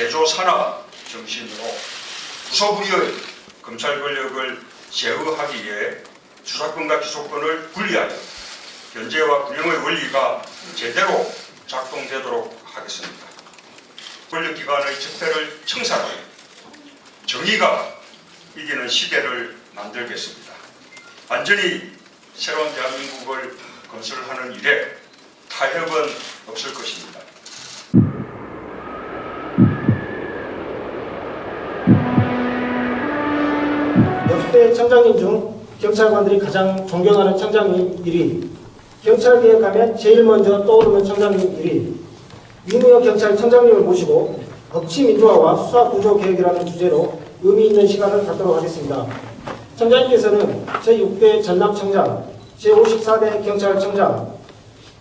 제조 산업 정신으로 부서부리의 검찰 권력을 제어하기 위해 수사권과 기소권을 분리하여 견제와 균형의 원리가 제대로 작동되도록 하겠습니다. 권력기관의 적폐를 청산하여 정의가 이기는 시대를 만들겠습니다. 완전히 새로운 대한민국을 건설하는 일에 타협은 없을 것입니다. 역대 청장님 중 경찰관들이 가장 존경하는 청장님 1위, 경찰개혁하면 제일 먼저 떠오르는 청장님 1위, 이무혁 경찰청장님을 모시고 법치민주화와 수사구조개혁이라는 주제로 의미 있는 시간을 갖도록 하겠습니다. 청장님께서는 제6대 전남청장, 제54대 경찰청장,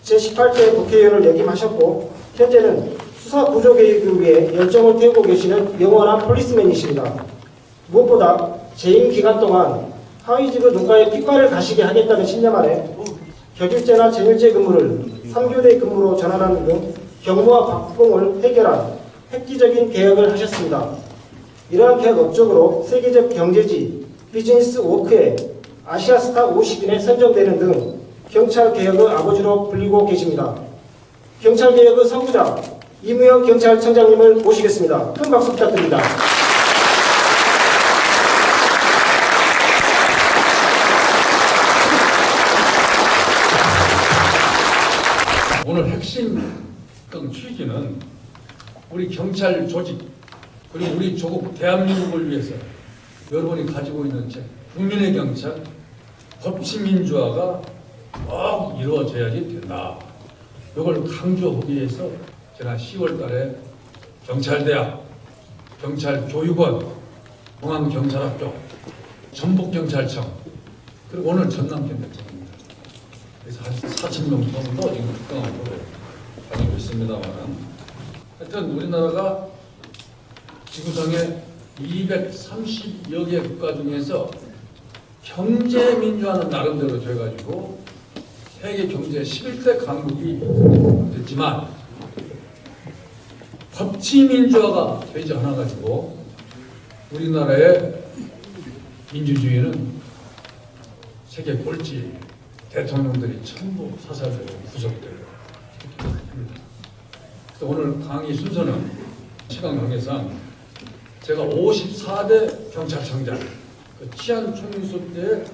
제18대 국회의원을 역임하셨고 현재는 수사구조개혁을 위해 열정을 태우고 계시는 영원한 폴리스맨이십니다. 무엇보다 재임 기간 동안 하위직의 눈가에 핏발을 가시게 하겠다는 신념 아래 격일제나 제밀제 근무를 3교대 근무로 전환하는 등 경무와 박봉을 해결한 획기적인 개혁을 하셨습니다. 이러한 개혁 업적으로 세계적 경제지 비즈니스 워크에 아시아스타 50인에 선정되는 등 경찰개혁의 아버지로 불리고 계십니다. 경찰개혁의 선구자 이무혁 경찰청장님을 모시겠습니다. 큰 박수 부탁드립니다. 오늘 핵심 취지는 우리 경찰 조직 그리고 우리 조국 대한민국을 위해서 여러분이 가지고 있는 국민의 경찰 법치민주화가 꼭 이루어져야지 된다. 이걸 강조하기 위해서 지난 10월 달에 경찰대학, 경찰교육원, 공항경찰학교, 전북경찰청 그리고 오늘 전남경찰청입니다. 그래서 한 4,000명 정도 지금 특강학교를 다니고 있습니다만 하여튼 우리나라가 지구상에 230여 개 국가 중에서 경제민주화는 나름대로 돼가지고 세계 경제 11대 강국이 됐지만 법치민주화가 되지 않아가지고 우리나라의 민주주의는 세계 꼴찌 대통령들이 전부 사살되고 구속되고 합니다. 그래서 오늘 강의 순서는 시간 관계상 제가 54대 경찰청장 치안총수 때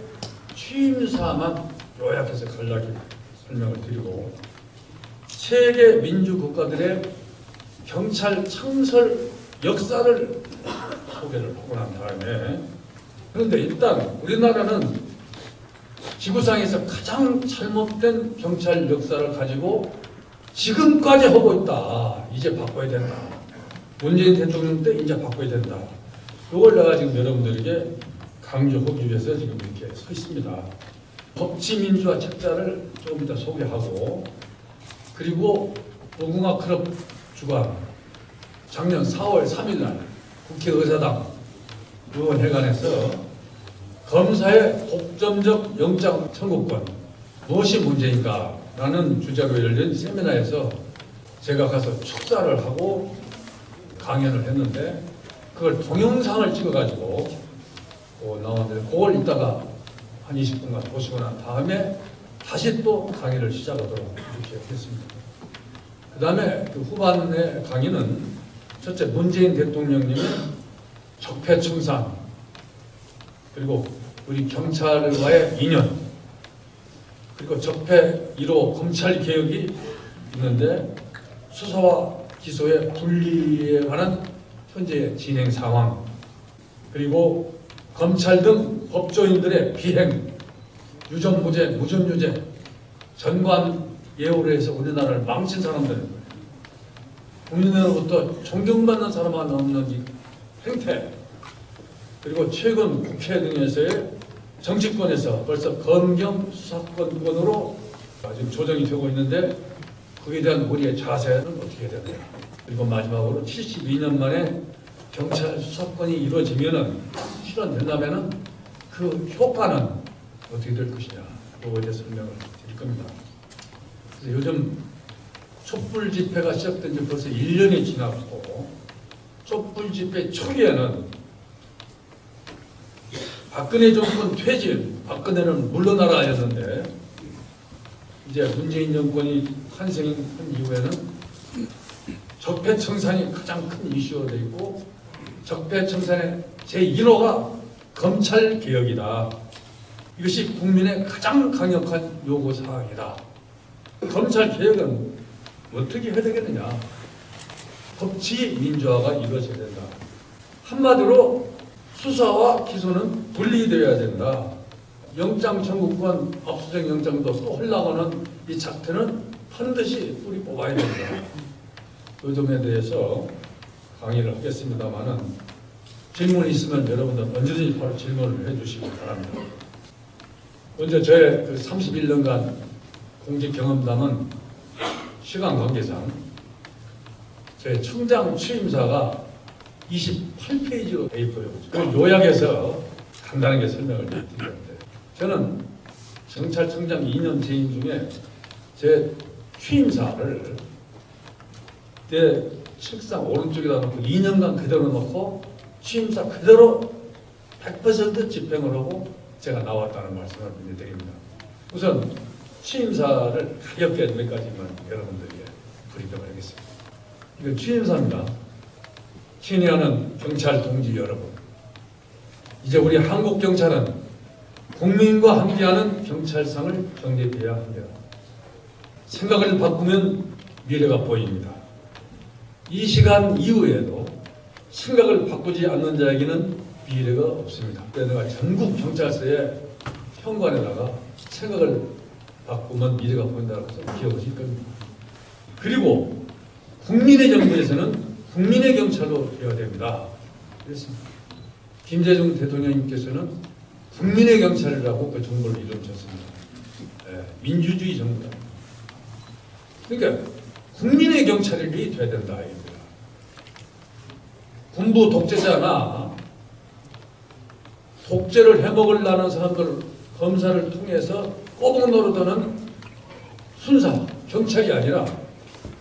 취임사만 요약해서 간략히 설명을 드리고 세계 민주국가들의 경찰 창설 역사를 소개를 하고 난 다음에 그런데 일단 우리나라는 지구상에서 가장 잘못된 경찰 역사를 가지고 지금까지 하고 있다. 이제 바꿔야 된다. 문재인 대통령 때 이제 바꿔야 된다. 이걸 내가 지금 여러분들에게 강조하기 위해서 지금 이렇게 서 있습니다. 법치민주화 책자를 조금 이따 소개하고 그리고 무궁화 클럽 주관 작년 4월 3일 날 국회의사당 의원회관에서 검사의 독점적 영장 청구권 무엇이 문제인가 라는 주제로 열린 세미나에서 제가 가서 축사를 하고 강연을 했는데 그걸 동영상을 찍어가지고 나왔는데 그걸 이따가 한 20분간 보시고 난 다음에 다시 또 강의를 시작하도록 이렇게 했습니다. 그 다음에 그 후반의 강의는 첫째 문재인 대통령님의 적폐 청산 그리고 우리 경찰과의 인연 그리고 적폐 1호 검찰개혁이 있는데 수사와 기소의 분리에 관한 현재의 진행 상황 그리고 검찰 등 법조인들의 비행, 유전무죄, 무전유죄, 전관 예우로 해서 우리나라를 망친 사람들 국민으로부터 존경받는 사람만 없는 이 행태 그리고 최근 국회 등에서의 정치권에서 벌써 검경 수사권으로 지금 조정이 되고 있는데 그에 대한 우리의 자세는 어떻게 되나요? 그리고 마지막으로 72년 만에 경찰 수사권이 이루어지면은 실현된다면은 그 효과는 어떻게 될 것이냐 그거에 대해 설명을 드릴 겁니다. 그래서 요즘 촛불 집회가 시작된 지 벌써 1년이 지났고 촛불 집회 초기에는 박근혜 정권 퇴진, 박근혜는 물러나라였는데 이제 문재인 정권이 탄생한 이후에는 적폐청산이 가장 큰 이슈가 되어 있고 적폐청산의 제1호가 검찰개혁이다. 이것이 국민의 가장 강력한 요구사항이다. 검찰개혁은 어떻게 해야 되겠느냐. 법치 민주화가 이루어져야 된다. 한마디로 수사와 기소는 분리되어야 된다. 영장 청구권, 압수수색 영장도 또 하려고는 이 작태는 반드시 뿌리 뽑아야 된다. 그 점에 대해서 강의를 하겠습니다만은 질문이 있으면 여러분들 언제든지 바로 질문을 해주시기 바랍니다. 먼저 저의 그 31년간 공직 경험담은 시간 관계상 저의 청장 취임사가 28페이지로 돼 있고요. 그걸 요약해서 간단하게 설명을 드리는데 저는 경찰청장 2년 재임 중에 제 취임사를 내 책상 오른쪽에다 놓고 2년간 그대로 놓고 취임사 그대로 100% 집행을 하고 제가 나왔다는 말씀을 드립니다. 우선 취임사를 가볍게 몇 가지만 여러분들에게 브리핑을 하겠습니다. 이건 취임사입니다. 친애하는 경찰 동지 여러분, 이제 우리 한국 경찰은 국민과 함께하는 경찰상을 경례해야 합니다. 생각을 바꾸면 미래가 보입니다. 이 시간 이후에도 생각을 바꾸지 않는 자에게는 미래가 없습니다. 내가 전국 경찰서의 현관에다가 생각을 바꾸면 미래가 보인다고 해서 기억하실 겁니다. 그리고 국민의 정부에서는 국민의 경찰로 되어야 됩니다. 그렇습니다. 김대중 대통령님께서는 국민의 경찰이라고 그 정부를 이루어졌습니다. 민주주의 정부다. 그러니까 국민의 경찰이 돼야 된다. 이겁니다. 군부 독재자나 독재를 해먹으려는 사람들 검사를 통해서 꼬북 노릇하는 순사, 경찰이 아니라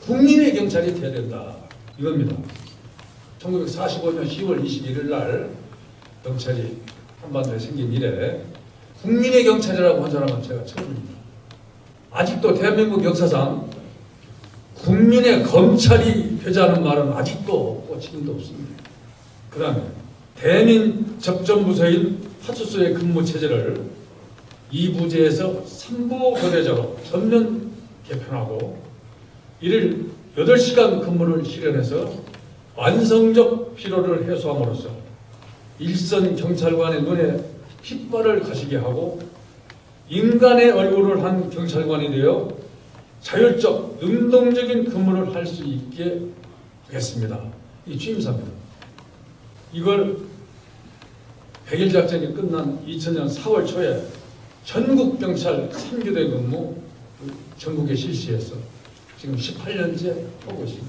국민의 경찰이 돼야 된다. 이겁니다. 1945년 10월 21일 날 경찰이 한반도에 생긴 이래 국민의 경찰이라고 한 사람은 제가 처음입니다. 아직도 대한민국 역사상 국민의 검찰이 되자는 말은 아직도 꽂힌 도 없습니다. 그 다음에 대민 접전부서인 파출소의 근무체제를 2부제에서 3부 거대자로 전면 개편하고 이를 8시간 근무를 실현해서 완성적 피로를 해소함으로써 일선 경찰관의 눈에 핏발을 가시게 하고 인간의 얼굴을 한 경찰관이 되어 자율적, 능동적인 근무를 할 수 있게 하겠습니다. 이 취임사입니다. 이걸 100일 작전이 끝난 2000년 4월 초에 전국 경찰 3교대 근무 전국에 실시해서 지금 18년째 하고 있습니다.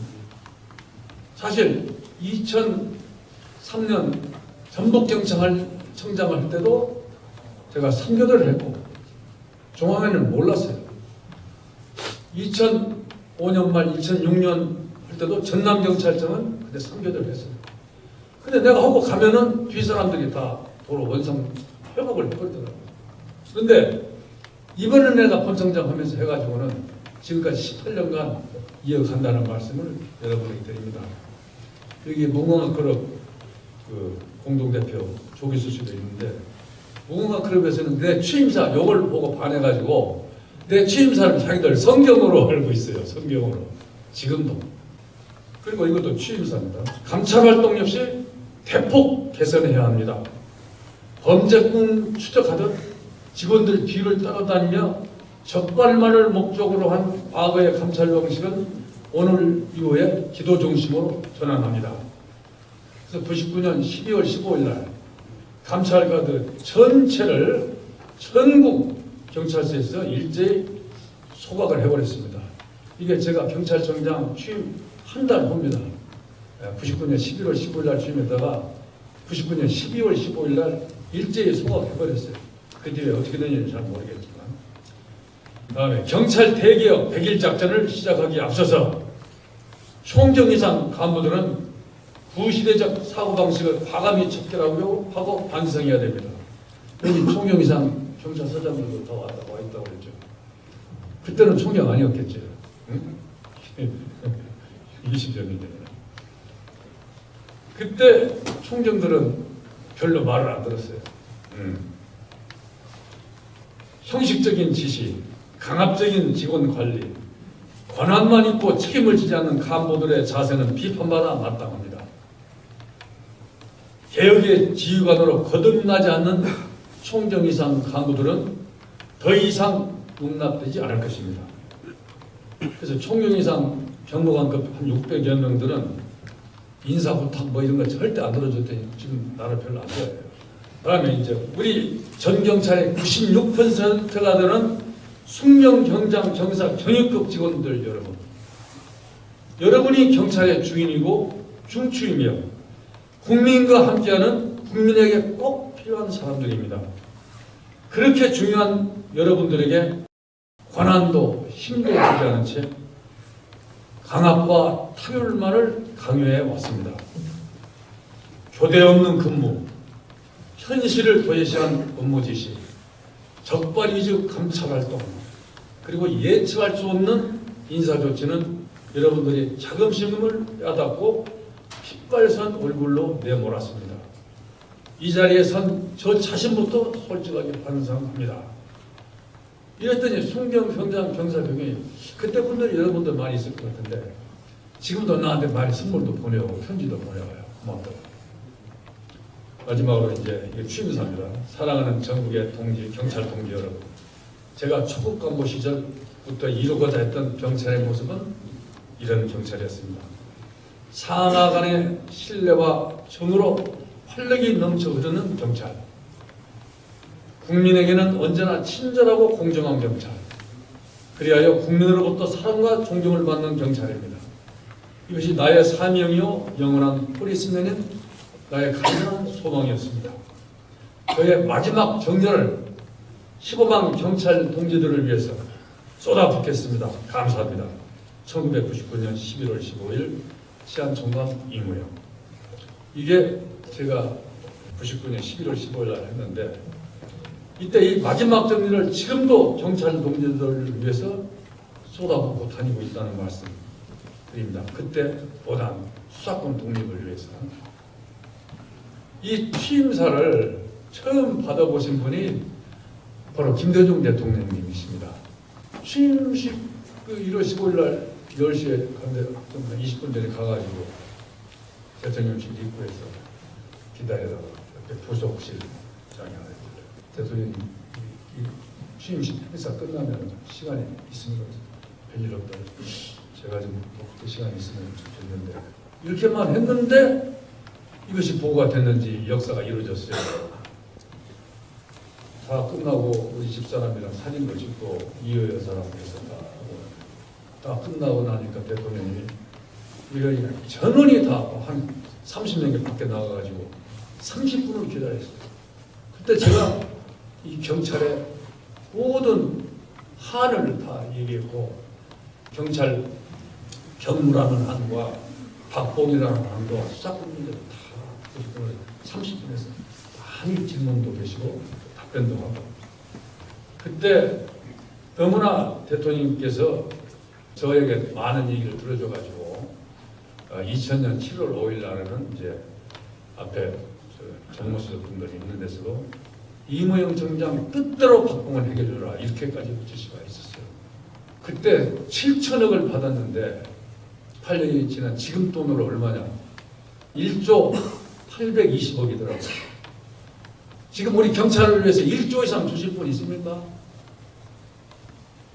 사실 2003년 전북경찰청장을 할 때도 제가 3교대를 했고 중앙에는 몰랐어요. 2005년 말 2006년 할 때도 전남경찰청은 그때 3교대를 했어요. 근데 내가 하고 가면은 뒤 사람들이 다 도로 원상 회복을 해버리더라고요. 그런데 이번에 내가 본청장 하면서 해가지고는 지금까지 18년간 이어간다는 말씀을 여러분에게 드립니다. 여기 무궁화 클럽 그 공동대표 조기수 씨도 있는데 무궁화 클럽에서는 내 취임사 요걸 보고 반해가지고 내 취임사를 자기들 성경으로 알고 있어요. 성경으로. 지금도. 그리고 이것도 취임사입니다. 감찰활동 역시 대폭 개선해야 합니다. 범죄꾼 추적하듯 직원들 뒤를 따라다니며 적발만을 목적으로 한 과거의 감찰 방식은 오늘 이후에 기도 중심으로 전환합니다. 그래서 99년 12월 15일 날 감찰가들 전체를 전국 경찰서에서 일제히 소각을 해버렸습니다. 이게 제가 경찰청장 취임 한 달 후입니다. 99년 11월 15일 날 취임했다가 99년 12월 15일 날 일제히 소각해버렸어요. 그 뒤에 어떻게 되는지 잘 모르겠지만. 다음에 경찰 대개혁 100일 작전을 시작하기에 앞서서 총경이상 간부들은 구시대적 사고방식을 과감히 척결하고 반성해야 됩니다. 여기 총경 이상 경찰서장들도 다 와 있다고 그랬죠. 그때는 총경 아니었겠죠. 응? 20여 년 전에. 그때 총경들은 별로 말을 안 들었어요. 형식적인 지시, 강압적인 직원 관리, 권한만 있고 책임을 지지 않는 간부들의 자세는 비판받아 마땅합니다. 개혁의 지휘관으로 거듭나지 않는 총경 이상 간부들은 더 이상 용납되지 않을 것입니다. 그래서 총경 이상 경무관급 한 600여 명들은 인사부탁 뭐 이런 거 절대 안 들어줬더니 지금 나를 별로 안 좋아해요. 그다음에 이제 우리 전 경찰의 96%가 되는 숙명 경장 경사 경위급 직원들 여러분, 여러분이 경찰의 주인이고 중추이며 국민과 함께하는 국민에게 꼭 필요한 사람들입니다. 그렇게 중요한 여러분들에게 권한도 힘도 주지 않은 채 강압과 타결만을 강요해 왔습니다. 교대 없는 근무, 현실을 도외시한 업무 지시, 적발 위주 감찰 활동, 그리고 예측할 수 없는 인사 조치는 여러분들이 자긍심을 빼앗았고 핏발선 얼굴로 내몰았습니다. 이 자리에 선 저 자신부터 솔직하게 반성합니다. 이랬더니 순경 경장 경사병이 그때 분들이 여러분들 많이 있을 것 같은데 지금도 나한테 많이 선물도 보내오고 편지도 보내와요. 고맙다고. 마지막으로 이제 취임사입니다. 사랑하는 전국의 동지, 경찰 동지 여러분, 제가 초급 간부 시절부터 이루고자 했던 경찰의 모습은 이런 경찰이었습니다. 상하 간의 신뢰와 정으로 활력이 넘쳐 흐르는 경찰, 국민에게는 언제나 친절하고 공정한 경찰, 그리하여 국민으로부터 사랑과 존경을 받는 경찰입니다. 이것이 나의 사명이요 영원한 포리스맨인 나의 간절한 소망이었습니다. 저의 마지막 정열을 15만 경찰 동지들을 위해서 쏟아붓겠습니다. 감사합니다. 1999년 11월 15일 치안총감 이무영. 이게 제가 99년 11월 15일 날 했는데 이때 이 마지막 정리를 지금도 경찰 동지들을 위해서 쏟아붓고 다니고 있다는 말씀 드립니다. 그때보단 수사권 독립을 위해서. 이 취임사를 처음 받아보신 분이 바로 김대중 대통령님이십니다. 취임식 1월 15일 날 10시에 가는데 20분 전에 가가지고 대통령실 입구에서 기다리다가 옆에 부속실장이 하나 있길래 대통령이 취임식 행사 끝나면 시간이 있으면 별일 없다. 제가 좀 그때 시간이 있으면 좋겠는데 이렇게만 했는데 이것이 보고가 됐는지 역사가 이루어졌어요. 다 끝나고 우리 집사람이랑 사진도 찍고 이효 여사랑 해서 다 끝나고 나니까 대통령이 우리가 전원이 다 한 30명이 밖에 나가가지고 30분을 기다렸어요. 그때 제가 이 경찰의 모든 한을 다 얘기했고 경찰 경무라는 한과 박봉이라는 한과 수사권 문제를 다 30분에서 많이 질문도 계시고 답변도 하고 그때 너무나 대통령님께서 저에게 많은 얘기를 들어줘가지고 2000년 7월 5일 날에는 이제 앞에 정무수석 분들이 있는 데서도 이무영 정장 뜻대로 박봉을 해결해라 이렇게까지 지시가 있었어요. 그때 7천억을 받았는데 8년이 지난 지금 돈으로 얼마냐? 1조 820억이더라고요. 지금 우리 경찰을 위해서 1조 이상 주실 분 있습니까?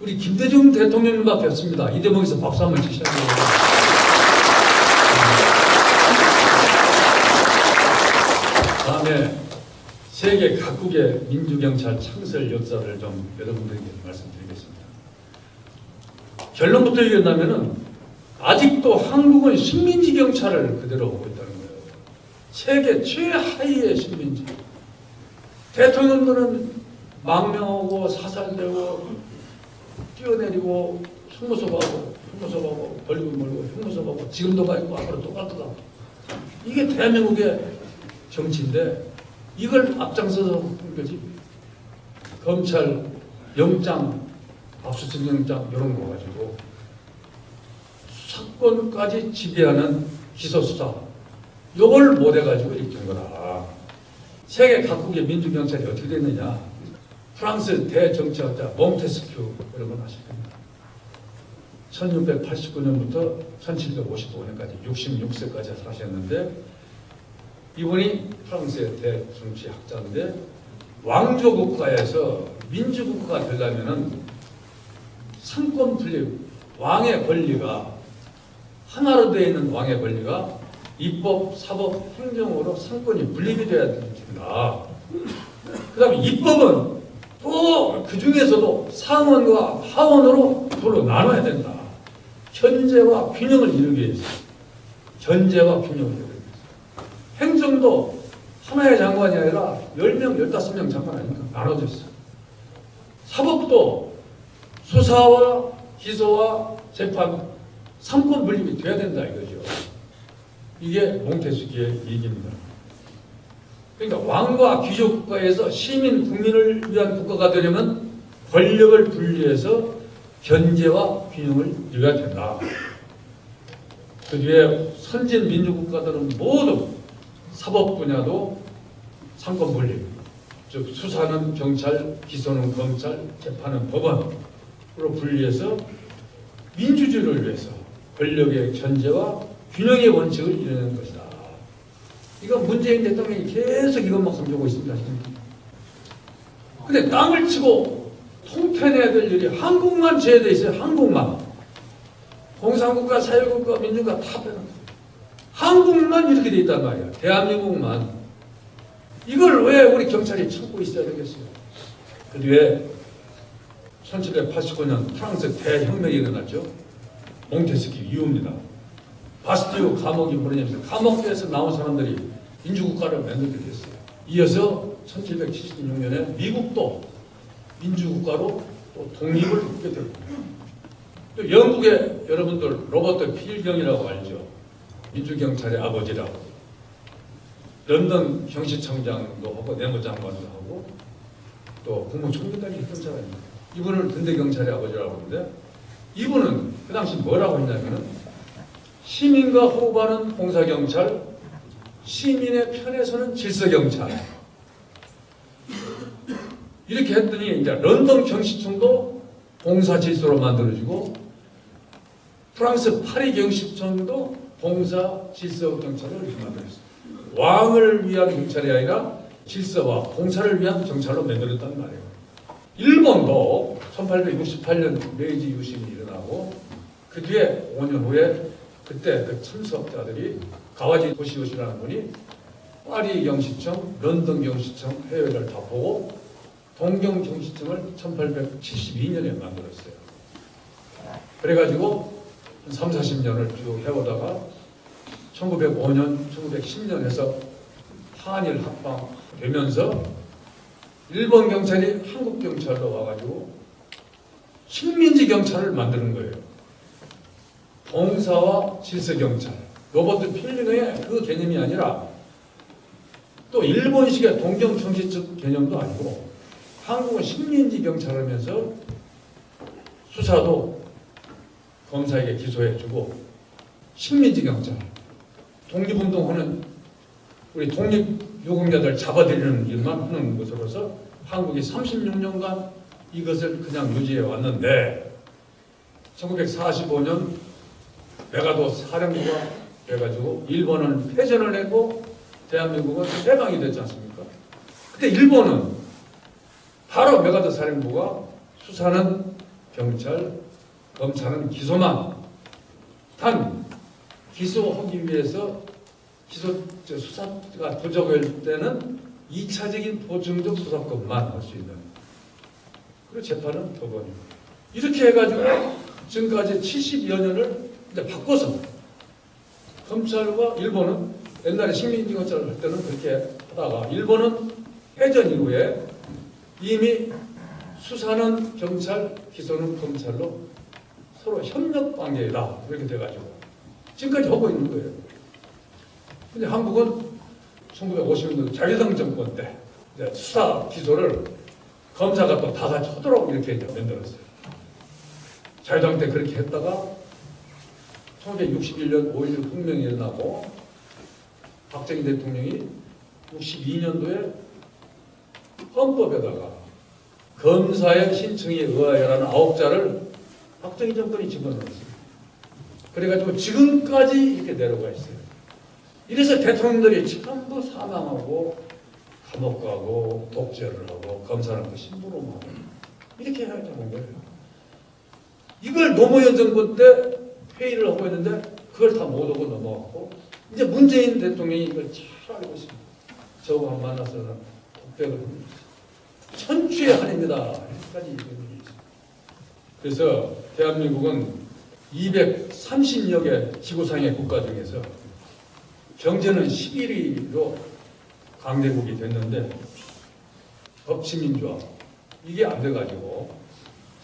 우리 김대중 대통령님밖에 없습니다. 이 대목에서 박수 한번 치셔야 돼요. 다음에 세계 각국의 민주경찰 창설 역사를 좀 여러분들에게 말씀드리겠습니다. 결론부터 얘기한다면 아직도 한국은 식민지 경찰을 그대로 하고 있다는 거예요. 세계 최하위의 식민지. 대통령들은 망명하고 사살되고 뛰어내리고 형무소하고 벌금 물고 형무소하고 지금도 가 있고 앞으로 똑같다. 이게 대한민국의 정치인데 이걸 앞장서서 한 거지. 검찰 영장, 압수수색 영장 이런 거 가지고 사건까지 지배하는 기소수사 이걸 못해가지고 이렇게 한 거다. 세계 각국의 민주경찰이 어떻게 됐느냐. 프랑스 대정치학자 몽테스큐 여러분 아실 겁니다. 1689년부터 1755년까지 66세까지 사셨는데 이분이 프랑스의 대정치학자인데 왕조국가에서 민주국가가 되려면은 상권 분립, 왕의 권리가 하나로 되어 있는 왕의 권리가 입법, 사법, 행정으로 상권이 분립이 되어야 됩니다. 그 다음에 입법은 또 그 중에서도 상원과 하원으로 둘로 나눠야 된다. 현재와 균형을 이루기 위해서. 현재와 균형을 이루기 위해서. 행정도 하나의 장관이 아니라 10명, 15명 장관 아니니까 나눠져 있어. 사법도 수사와 기소와 재판, 상권 분립이 돼야 된다 이거죠. 이게 몽테스키의 얘기입니다. 그러니까 왕과 귀족 국가에서 시민, 국민을 위한 국가가 되려면 권력을 분리해서 견제와 균형을 이루어야 된다. 그 뒤에 선진 민주국가들은 모두 사법 분야도 상권 분립, 즉 수사는 경찰, 기소는 검찰, 재판은 법원으로 분리해서 민주주의를 위해서 권력의 견제와 균형의 원칙을 이루는 것이다. 이건 문재인 대통령이 계속 이것만 강조하고 있습니다. 근데 땅을 치고 통태내야 될 일이 한국만 제외되어 있어요. 한국만. 공산국가, 사회국가, 민주국가 다 빼놓고 한국만 이렇게 돼 있단 말이야. 대한민국만. 이걸 왜 우리 경찰이 참고 있어야 되겠어요? 그 뒤에 1789년 프랑스 대혁명이 일어났죠. 몽테스키 이후입니다. 바스티유 감옥이 무너지면서 감옥에서 나온 사람들이 민주국가를 만들게 됐어요. 이어서 1776년에 미국도 민주국가로 또 독립을 하게 되고 또 영국의 여러분들 로버트 필경이라고 알죠. 민주경찰의 아버지라고. 런던 경시청장도 하고 내무장관도 하고 또 국무총리까지 했던 사람입니다. 이분을 근대경찰의 아버지라고 하는데 이분은 그 당시 뭐라고 했냐면은 시민과 호흡하는 공사경찰, 시민의 편에 서는 질서경찰. 이렇게 했더니 이제 런던 경시청도 공사질서로 만들어지고 프랑스 파리 경시청도 공사질서경찰을 이렇게 만들었어요. 왕을 위한 경찰이 아니라 질서와 공사를 위한 경찰로 만들었단 말이에요. 일본도 1868년 메이지 유신이 일어나고 그 뒤에 5년 후에 그때 그 참석자들이 가와지 도시요시라는 분이 파리 경시청, 런던 경시청 해외를 다 보고 동경 경시청을 1872년에 만들었어요. 그래가지고 한 3, 40년을 쭉 해오다가 1905년, 1910년에서 한일 합방되면서 일본 경찰이 한국 경찰로 와가지고 식민지 경찰을 만드는 거예요. 봉사와 질서 경찰. 로버트 필링의 그 개념이 아니라 또 일본식의 동경 경시청 개념도 아니고 한국은 식민지 경찰하면서 수사도 검사에게 기소해주고 식민지 경찰. 독립운동하는 우리 독립유공자들 잡아들이는 일만 하는 것으로서 한국이 36년간 이것을 그냥 유지해 왔는데 1945년 메가도 사령부가 돼가지고 일본은 패전을 했고 대한민국은 해방이 됐지 않습니까? 그때 일본은 바로 메가도 사령부가 수사는 경찰, 검찰은 기소만 단 기소하기 위해서 수사가 부족할 때는 2차적인 보증적 수사권만 할 수 있는 그리고 재판은 법원이고 이렇게 해가지고 지금까지 70여 년을 이제 바꿔서 검찰과 일본은 옛날에 식민지 검찰을 할 때는 그렇게 하다가 일본은 해전 이후에 이미 수사는 경찰, 기소는 검찰로 서로 협력 관계다 이렇게 돼가지고 지금까지 하고 있는 거예요. 근데 한국은 1950년도 자유당 정권 때 이제 수사 기소를 검사가 또 다 같이 하도록 이렇게 이제 만들었어요. 자유당 때 그렇게 했다가 1961년 5.16 혁명이 일어나고 박정희 대통령이 62년도에 헌법에다가 검사의 신청에 의하여라는 9자를 박정희 정권이 집어넣었어요. 그래가지고 지금까지 이렇게 내려가 있어요. 이래서 대통령들이 전부 사망하고 감옥 가고 독재를 하고 검사는 그 심부름 하고 이렇게 해야 되는 거예요. 이걸 노무현 정권 때 회의를 하고 있는데 그걸 다 못 하고 넘어갔고 이제 문재인 대통령이 이걸 잘 알고 있습니다. 저와 만나서는 독백을 합니다. 천추의 한입니다. 여기까지 얘기합니다. 그래서 대한민국은 230여 개 지구상의 국가 중에서 경제는 11위로 강대국이 됐는데 법치민주화 이게 안 돼가지고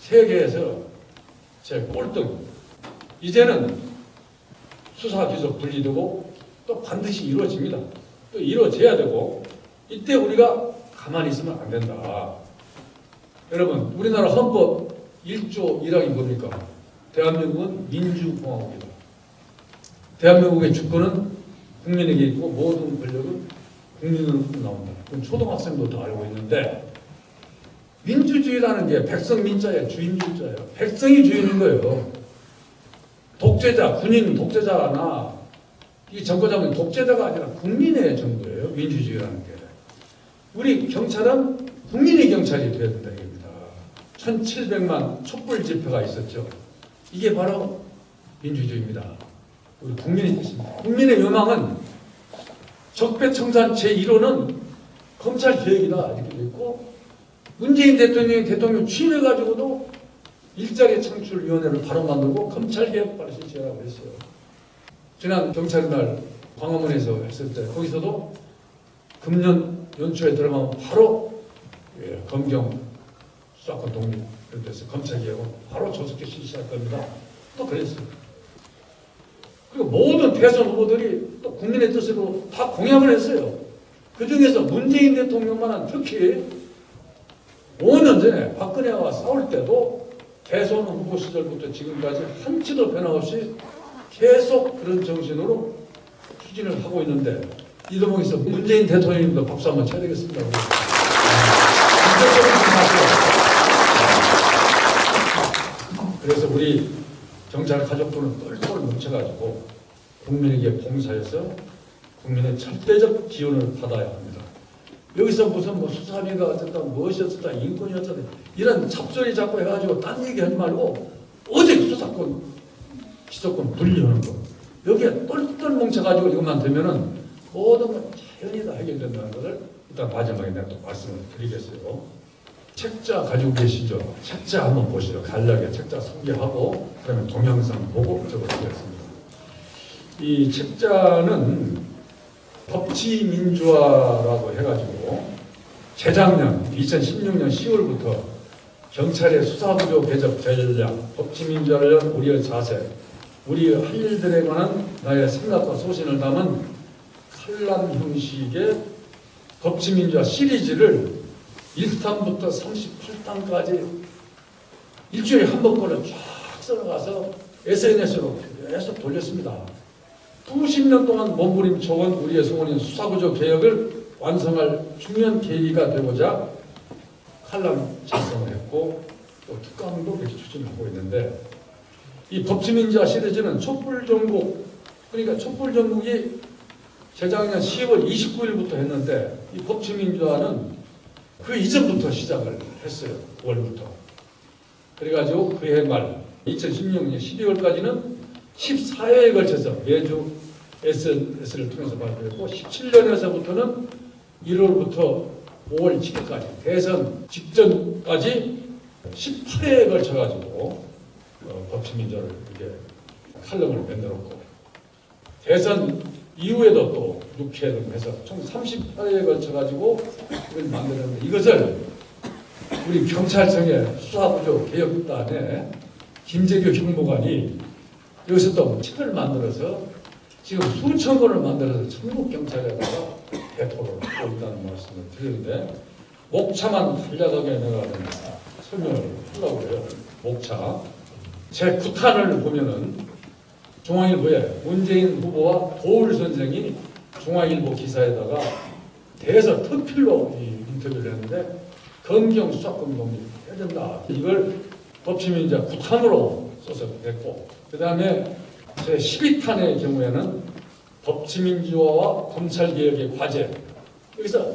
세계에서 제일 꼴등. 이제는 수사 기소 분리되고 또 반드시 이루어집니다. 또 이루어져야 되고 이때 우리가 가만히 있으면 안 된다. 여러분 우리나라 헌법 1조 1항이 뭡니까? 대한민국은 민주공화국이다. 대한민국의 주권은 국민에게 있고 모든 권력은 국민으로부터 나온다. 그건 초등학생도 다 알고 있는데 민주주의라는 게 백성 민자예요. 주인 민자예요. 백성이 주인인 거예요. 독재자, 군인 독재자나 이 정권자는 독재자가 아니라 국민의 정부예요. 민주주의라는 게. 우리 경찰은 국민의 경찰이 되어야 된다는 겁니다. 1700만 촛불 집회가 있었죠. 이게 바로 민주주의입니다. 우리 국민의 뜻입니다. 국민의 요망은 적폐청산 제1호는 검찰 개혁이다 이렇게 돼 있고 문재인 대통령이 대통령 취임해가지고도 일자리 창출위원회를 바로 만들고 검찰 개혁 바로 실시하라고 했어요. 지난 경찰날 광화문에서 했을 때 거기서도 금년 연초에 들어가면 바로 검경 수사권 독립 이렇게 해서 검찰 개혁은 바로 조속히 실시할 겁니다. 또 그랬어요. 그리고 모든 대선 후보들이 또 국민의 뜻으로 다 공약을 했어요. 그 중에서 문재인 대통령만은 특히 5년 전에 박근혜와 싸울 때도 대선 후보 시절부터 지금까지 한치도 변함없이 계속 그런 정신으로 추진을 하고 있는데 이 대목에서 문재인 대통령님도 박수 한번 쳐야 되겠습니다. 그래서 우리 경찰 가족들은 똘똘 뭉쳐가지고 국민에게 봉사해서 국민의 절대적 기원을 받아야 합니다. 여기서 무슨 뭐 수사비가 어쨌다 무엇이 어쨌다 인권이 어쨌다 이런 잡소리 자꾸 해가지고 딴 얘기하지 말고 오직 수사권 기소권 분리하는 거 여기에 똘똘 뭉쳐가지고 이것만 되면은 모든 건 자연히 다 해결된다는 것을 일단 마지막에 내가 또 말씀을 드리겠어요. 책자 가지고 계시죠? 책자 한번 보시죠. 간략하게 책자 소개하고 그러면 동영상 보고 적어드리겠습니다. 이 책자는 법치민주화라고 해가지고 재작년 2016년 10월부터 경찰의 수사구조 개혁 전략, 법치민주화를 위한 우리의 자세, 우리 할 일들에 관한 나의 생각과 소신을 담은 칼럼 형식의 법치민주화 시리즈를 1탄부터 38탄까지 일주일에 한 번꼴을 쫙 써나가서 SNS로 계속 돌렸습니다. 90년 동안 몸부림쳐온 우리의 소원인 수사구조 개혁을 완성할 중요한 계기가 되고자 칼럼 작성을 했고 또 특강도 그렇게 추진하고 있는데 이 법치민주화 시리즈는 촛불전국 그러니까 촛불전국이 재작년 10월 29일부터 했는데 이 법치민주화는 그 이전부터 시작을 했어요. 9월부터. 그래가지고 그해 말 2016년 12월까지는 14회에 걸쳐서 매주 SNS를 통해서 발표했고 17년에서부터는 1월부터 5월 7일까지 대선 직전까지 18회에 걸쳐가지고 법치민주화를 이렇게 칼럼을 만들었고 대선 이후에도 또 6회 등 해서 총 38회에 걸쳐가지고 이걸 만들었는데 이것을 우리 경찰청의 수사구조 개혁단에 김재규 형무관이 여기서 또 책을 만들어서 지금 수천 건을 만들어서 전국 경찰에다가 배포를 하고 있다는 말씀을 드리는데 목차만 간략하게 내가 설명을 하려고 해요. 목차 제 9탄을 보면은 중앙일보에 문재인 후보와 도울 선생이 중앙일보 기사에다가 대해서 특필로 이 인터뷰를 했는데 검경 수사권 독립 해야 된다. 이걸 법치민 이제 9탄으로 써서 됐고 그 다음에 제 12탄의 경우에는 법치민주화와 검찰개혁의 과제 여기서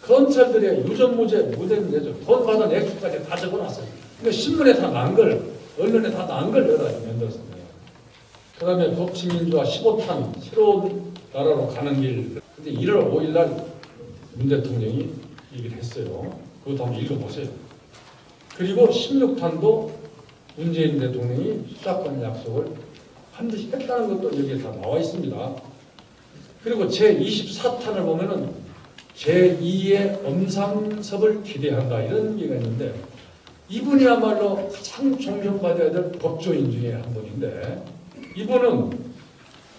검찰들의 유전무죄 무죄는 내죠. 돈 받은 액수까지 다 적어놨어요. 근데 신문에 다 난 걸 언론에 다 난 걸 여러 가지 만들었습니다. 그 다음에 법치민주화 15탄 새로운 나라로 가는 길 근데 1월 5일 날 문 대통령이 얘기를 했어요. 그것도 한번 읽어보세요. 그리고 16탄도 문재인 대통령이 수사권 약속을 반드시 했다는 것도 여기에 다 나와 있습니다. 그리고 제24탄을 보면은 제2의 엄상섭을 기대한다 이런 얘기가 있는데 이분이야말로 가장 존경받아야 될 법조인 중에 한 분인데 이분은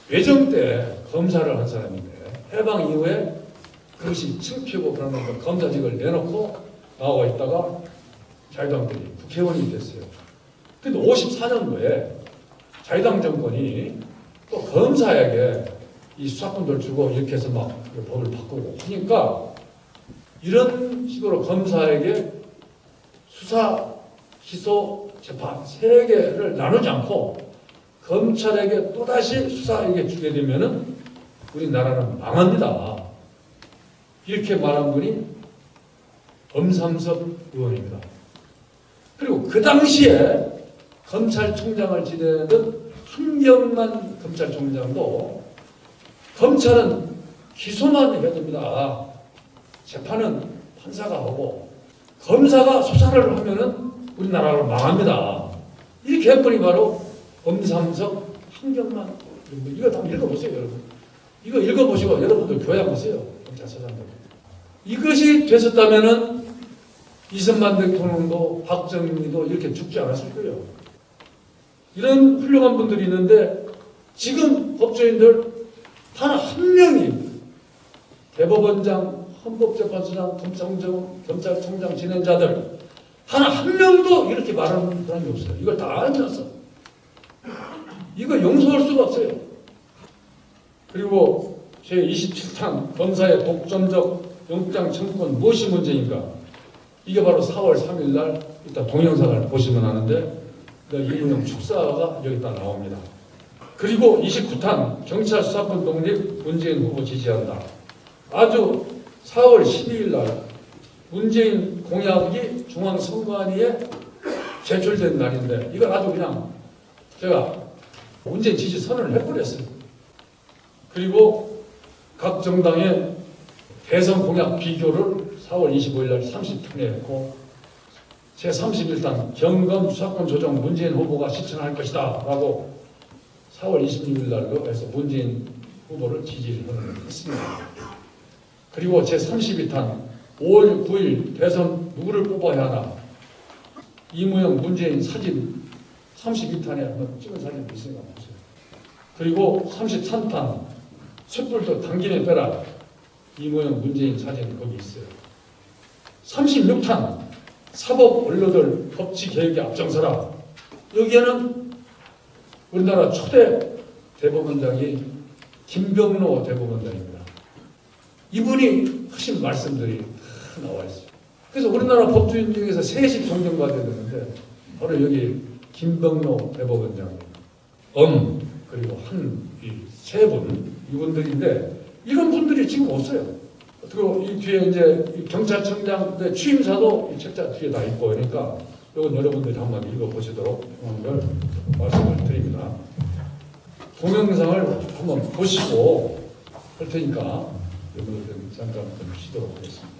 외정 때 검사를 한 사람인데 해방 이후에 그것이 창피하고 그러면서 검사직을 내놓고 나와 있다가 자유당들이 국회의원이 됐어요. 근데 54년도에 자유당 정권이 또 검사에게 이 수사권들 주고 이렇게 해서 막 법을 바꾸고 하니까 이런 식으로 검사에게 수사, 기소, 재판 세 개를 나누지 않고 검찰에게 또다시 수사에게 주게 되면은 우리나라는 망합니다. 이렇게 말한 분이 엄삼섭 의원입니다. 그리고 그 당시에 검찰총장을 지내던 한경만 검찰총장도 검찰은 기소만 해야 됩니다. 재판은 판사가 하고 검사가 수사를 하면은 우리나라가 망합니다. 이렇게 한 분이 바로 엄삼섭 한경만 이거 한번 읽어보세요, 여러분. 이거 읽어보시고 여러분들 교양하세요. 검찰서장들. 이것이 됐었다면은 이승만 대통령도 박정희도 이렇게 죽지 않았을 거예요. 이런 훌륭한 분들이 있는데 지금 법조인들 단 한 명이 대법원장, 헌법재판소장, 검찰총장 지낸 자들 단 한 명도 이렇게 말하는 사람이 없어요. 이걸 다 알면서 이거 용서할 수가 없어요. 그리고 제27탄 검사의 독점적 영장 청구권 무엇이 문제인가? 이게 바로 4월 3일 날 일단 동영상을 보시면 아는데 이문영 축사가 여기다 나옵니다. 그리고 29탄 경찰 수사권 독립 문재인 후보 지지한다. 아주 4월 12일 날 문재인 공약이 중앙선관위에 제출된 날인데 이걸 아주 그냥 제가 문재인 지지 선언을 해버렸어요. 그리고 각 정당의 대선 공약 비교를 4월 25일 날 30탄에 했고 제31탄 경검 수사권 조정 문재인 후보가 실천할 것이다 라고 4월 26일 날로 해서 문재인 후보를 지지를 했습니다. 그리고 제32탄 5월 9일 대선 누구를 뽑아야 하나 이무영 문재인 사진 32탄에 한번 찍은 사진도 있으니까 보세요. 그리고 33탄 촛불도 당김에 빼라 이무영 문재인 사진 거기 있어요. 36탄 사법 원로들 법치 개혁에 앞장서라. 여기에는 우리나라 초대 대법원장이 김병로 대법원장입니다. 이분이 하신 말씀들이 다 나와 있어요. 그래서 우리나라 법조인 중에서 셋이 존경받아야 되는데 바로 여기 김병로 대법원장, 그리고 세 분 이분들인데 이런 분들이 지금 없어요. 그리고 이 뒤에 이제 경찰청장 취임사도 이 책자 뒤에 다 있고 그러니까 이건 여러분들이 한번 읽어보시도록 하는 걸 말씀을 드립니다. 동영상을 한번 보시고 할 테니까 여러분들 잠깐 좀 쉬도록 하겠습니다.